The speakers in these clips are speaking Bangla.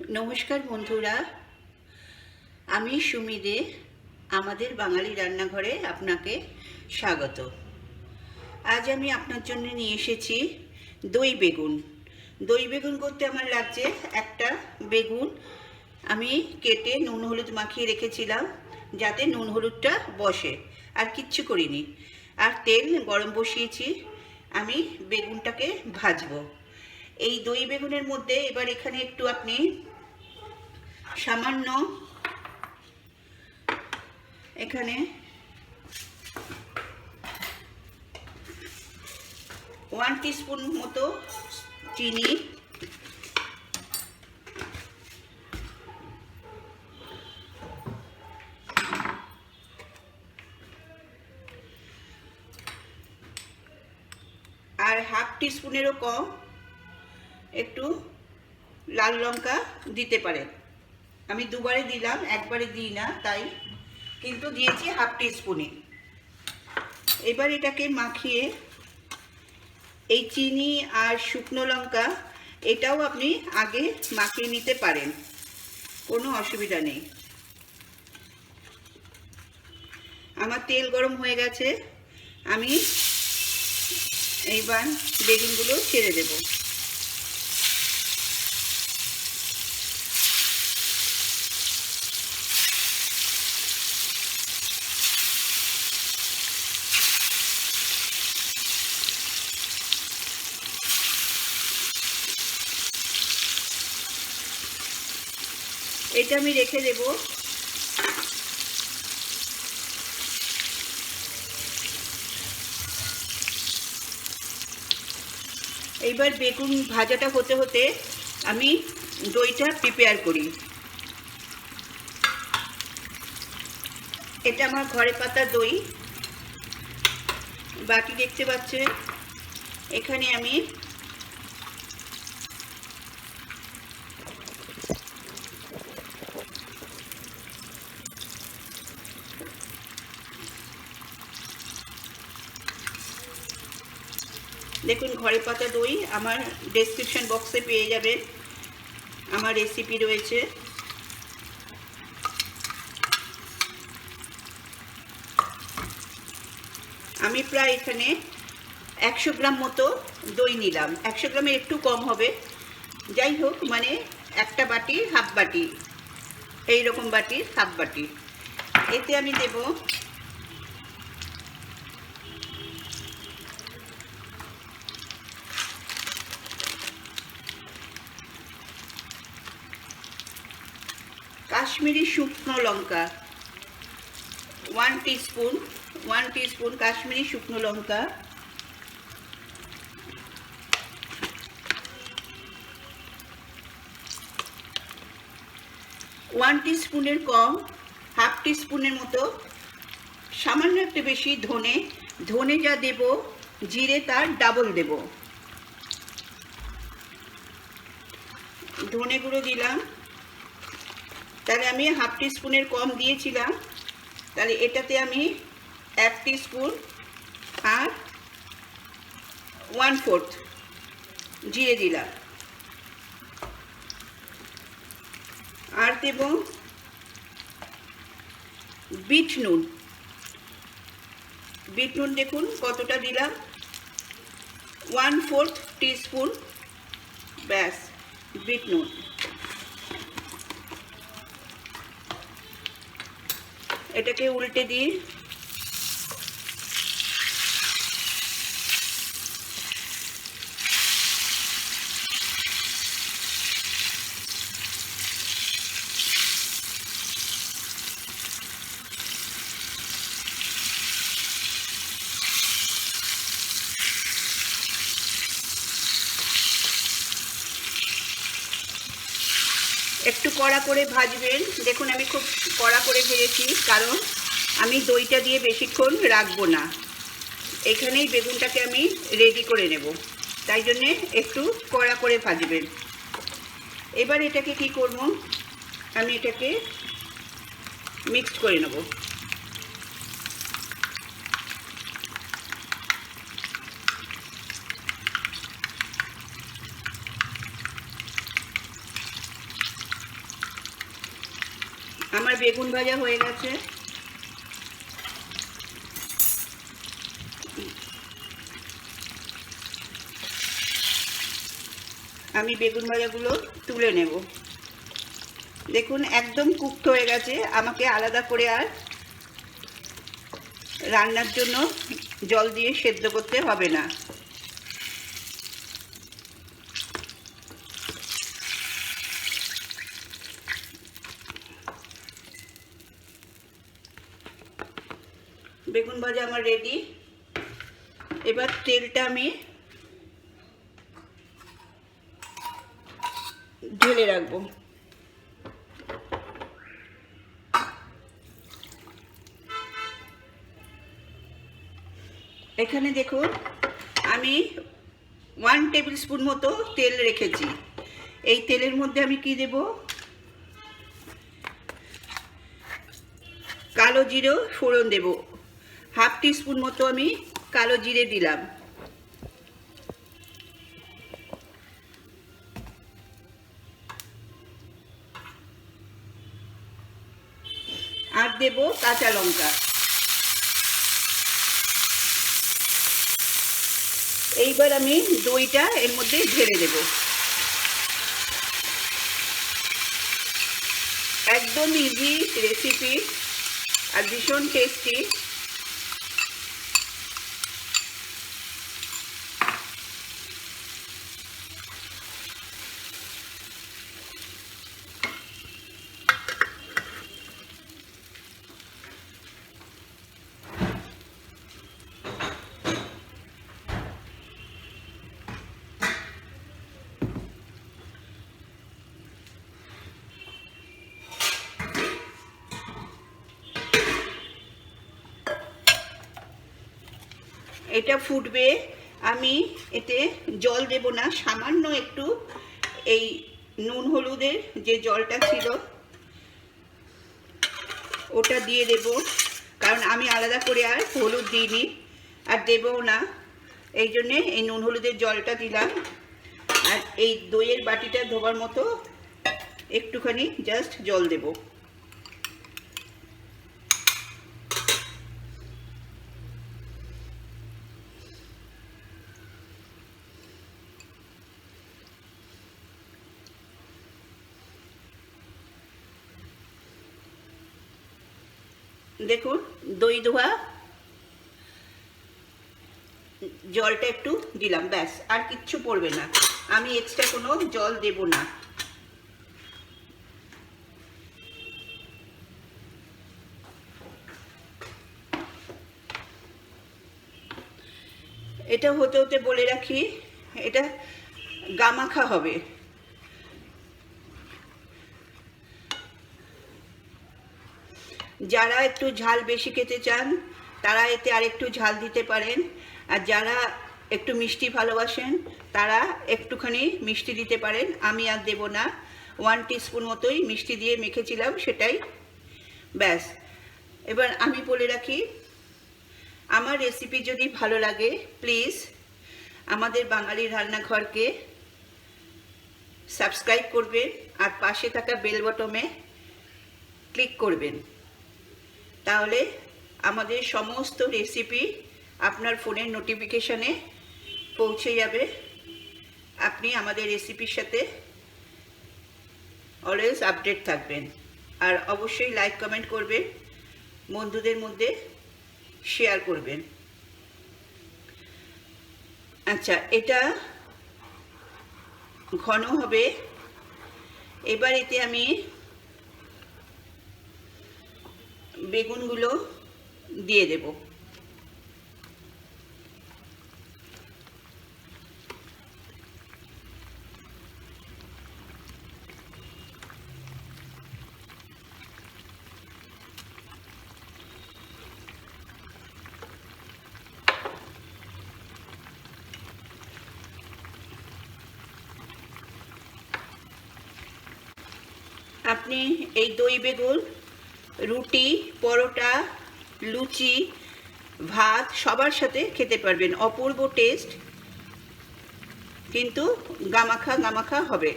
नमस्कार बंधुरा आमी सुमी दे आमादेर बांगाली रान्नाघरे आपनाके स्वागत। आज आमी आपनार जन्य निये एसेछि दई बेगुन। दई बेगुन करते आमार लागছে একটা বেগুন আমি কেটে নুন হলুদ মাখিয়ে রেখেছিলাম যাতে নুন হলুদটা বসে, আর কিচ্ছু করিনি। আর তেল গরম বসিয়েছি, আমি বেগুনটাকে ভাজবো। এই দই বেগুনের মধ্যে এবার এখানে একটু আপনি সামান্য এখানে 1 টিস্পুন মতো চিনি, আর হাফ টিস্পুনেরও কম একটু লাল লঙ্কা দিতে পারেন। আমি দুবারে দিলাম, একবারে দিই না, তাই কিন্তু দিয়েছি হাফ টিস্পুনে। এবার এটাকে মাখিয়ে এই চিনি আর শুকনো লঙ্কা এটাও আপনি আগে মাখিয়ে নিতে পারেন, কোনো অসুবিধা নেই। আমার তেল গরম হয়ে গেছে, আমি এইবার বেগুনগুলো ছেড়ে দেব। এটা আমি রেখে দেব। এইবার বেগুন ভাজাটা হতে হতে আমি দইটা প্রিপেয়ার করি। এটা আমার ঘরে পাতা দই, বাটি দেখতে পাচ্ছেন। এখানে আমি দেখুন ঘরে পাতা দই আমার ডেসক্রিপশন বক্সে পেয়ে যাবেন, আমার রেসিপি রয়েছে। আমি প্রায় এখানে 100 গ্রাম মতো দই নিলাম। 100 গ্রামের একটু কম হবে, যাই হোক, মানে একটা বাটি হাফ বাটি, এইরকম বাটির হাফ বাটি। এতে আমি দেব কাশ্মীরি শুকনো লঙ্কা 1 টিস্পুন কাশ্মীরি শুকনো লঙ্কা, ওয়ান টিস্পুনের কম হাফ টিস্পুনের মতো সামান্য একটু বেশি ধনে যা দেব জিরে তার ডাবল দেব। ধনে গুঁড়ো দিলাম, তাহলে আমি হাফ টিস্পুনের কম দিয়েছিলাম, তাহলে এটাতে আমি 1 টিস্পুন আর 1/4 জিরে দিলাম। আর দেব বিট নুন। দেখুন কতটা দিলাম, 1/4 টিস্পুন, ব্যাস বিট নুন। এটাকে উল্টে দিই। একটু কড়া করে ভাজবেন। দেখুন আমি খুব কড়া করে ভেজেছি, কারণ আমি দইটা দিয়ে বেশিক্ষণ রাখবো না, এখানেই বেগুনটাকে আমি রেডি করে নেব, তাই জন্যে একটু কড়া করে ভাজবেন। এবার এটাকে কি করব, আমি এটাকে মিক্স করে নেব। আমার বেগুন ভাজা হয়ে গেছে। আমি বেগুন ভাজাগুলো তুলে নেব। দেখুন একদম কুকড হয়ে গেছে, আমাকে আলাদা করে আর রান্নার জন্য জল দিয়ে সেদ্ধ করতে হবে না। বেগুন ভাজা আমার রেডি। এবার তেলটা আমি ঢেলে রাখবো। এখানে দেখুন আমি 1 টেবিল স্পুন মতো তেল রেখেছি। এই তেলের মধ্যে আমি কি দেব, কালো জিরে ফোড়ন দেব। 1/2 টিস্পুন মতো আমি কালো জিরে দিলাম। আর দেব কাঁচা লঙ্কা। এইবার আমি দইটা এর মধ্যে ঢেলে দেব। একদম ইজি রেসিপি আর ভীষণ টেস্টি। এটা ফুটবে, আমি এতে জল দেব না, সামান্য একটু এই নুন হলুদের যে জলটা ছিল ওটা দিয়ে দেব, কারণ আমি আলাদা করে আর হলুদ দিইনি আর দেবও না, এই জন্যে এই নুন হলুদের জলটা দিলাম। আর এই দইয়ের বাটিটা ধোবার মতো একটুখানি জাস্ট জল দেব। দেখুন দই ধোয়া জলটা একটু দিলাম, ব্যাস, আর কিচ্ছু পড়বে না, আমি এক্সট্রা কোনো জল দেব না। এটা হতে হতে বলে রাখি, এটা গামাখা হবে। যারা একটু ঝাল বেশি খেতে চান তারা এতে আরেকটু ঝাল দিতে পারেন, আর যারা একটু মিষ্টি ভালোবাসেন তারা একটুখানি মিষ্টি দিতে পারেন। আমি আর দেব না, 1 টিস্পুন মতোই মিষ্টি দিয়ে মেখেছিলাম সেটাই, ব্যাস। এবার আমি বলে রাখি, আমার রেসিপি যদি ভালো লাগে প্লিজ আমাদের বাঙালি রান্নাঘরকে সাবস্ক্রাইব করবেন আর পাশে থাকা বেল বটনে ক্লিক করবেন, তাহলে আমাদের সমস্ত রেসিপি আপনার ফোনের নোটিফিকেশনে পৌঁছে যাবে। আপনি আমাদের রেসিপির সাথে অলওয়েজ আপডেট থাকবেন। আর অবশ্যই লাইক কমেন্ট করবেন, বন্ধুদের মধ্যে শেয়ার করবেন। আচ্ছা, এটা ঘন হবে। এবার এতে আমি বেগুনগুলো দিয়ে দেব। আপনি এই দই বেগুন রুটি, পরোটা, লুচি, ভাত সবার সাথে খেতে পারবেন, অপূর্ব টেস্ট, কিন্তু গামাখা গামাখা হবে।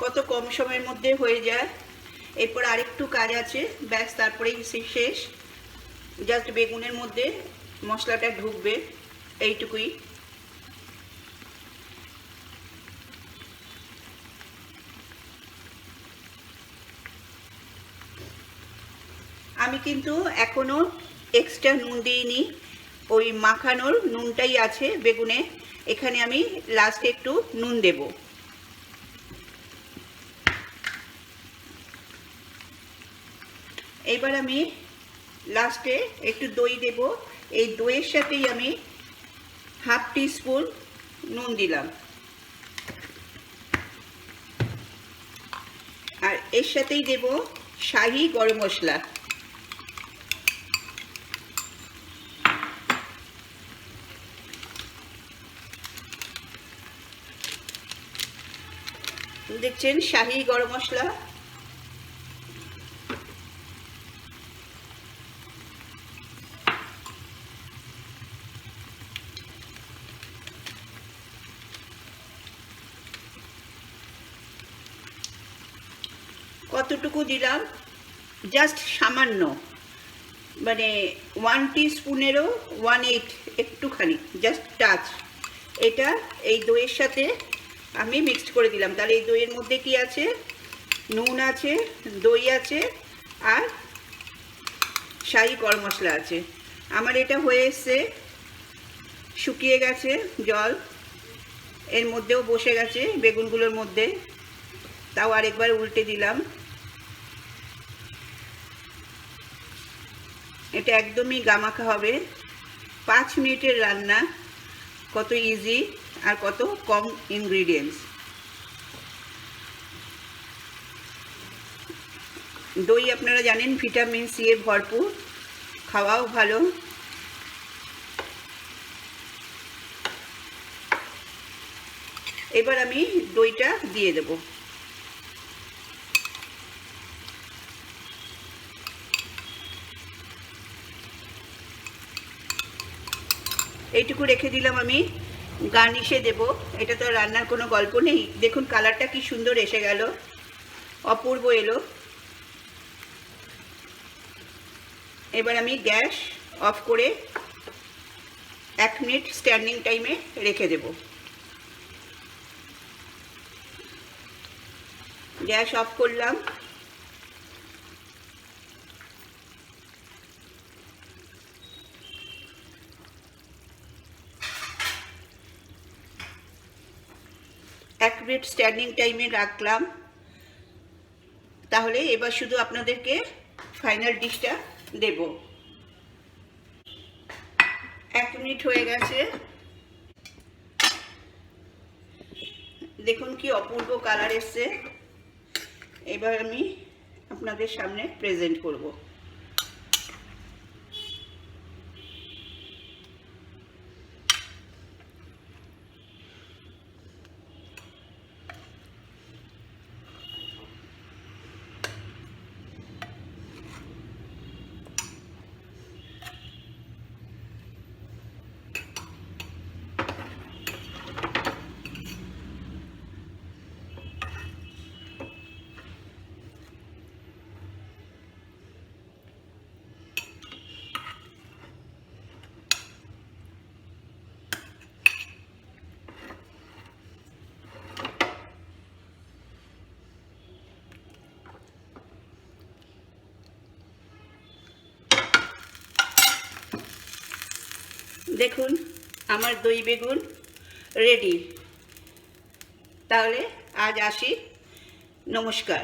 কত কম সময়ের মধ্যে হয়ে যায়। এরপর আরেকটু কাজ আছে, ব্যাস তারপরেই শেষ। জাস্ট বেগুনের মধ্যে মশলাটা ঢুকবে, এইটুকুই। আমি কিন্তু এখনো এক্সট্রা নুন দিইনি, ওই মাখানোর নুনটাই আছে বেগুনে। এখানে আমি লাস্টে একটু নুন দেব। এবার আমি লাস্টে একটু দই দেব। এই দইয়ের সাথেই আমি হাফ টিস্পুন নুন দিলাম, আর এর সাথেই দেব শাহি গরম মশলা। দেখছেন শাহি গরম মশলা। কতটুকু দিলাম, জাস্ট সামান্য, মানে 1 টিস্পুনেরও 1/8, একটুখানি, জাস্ট টাচ। এটা এই দইয়ের সাথে আমি মিক্সড করে দিলাম। তাহলে এই দইয়ের মধ্যে কি আছে, নুন আছে, দই আছে, আর শাহি গরম মশলা আছে। আমার এটা হয়ে এসছে, শুকিয়ে গেছে জল, এর মধ্যেও বসে গেছে বেগুনগুলোর মধ্যে। তাও আরেকবার উল্টে দিলাম। এটা একদমই গামাখা হবে। 5 মিনিটের রান্না, কত ইজি আর কত কম ইনগ্রিডিয়েন্টস। দই আপনারা জানেন ভিটামিন সি এ ভরপুর, খাওয়াও ভালো। এবার আমি দইটা দিয়ে দেব। এইটুকু রেখে দিলাম আমি, গার্নিশে দেব। এটা তো রান্নার কোনো গল্প নেই। দেখুন কালারটা কি সুন্দর এসে গেল, অপূর্ব এলো। এবার আমি গ্যাস অফ করে 1 মিনিট স্ট্যান্ডিং টাইমে রেখে দেব। গ্যাস অফ করলাম। এক মিনিট স্ট্যান্ডিং টাইমে রাখলাম। তাহলে এবার শুধু আপনাদেরকে ফাইনাল ডিশটা দেব। 1 মিনিট হয়ে গেছে, দেখুন কি অপূর্ব কালার এসছে। এবার আমি আপনাদের সামনে প্রেজেন্ট করব। দেখুন আমার দই বেগুন রেডি। তাহলে আজ আসি, নমস্কার।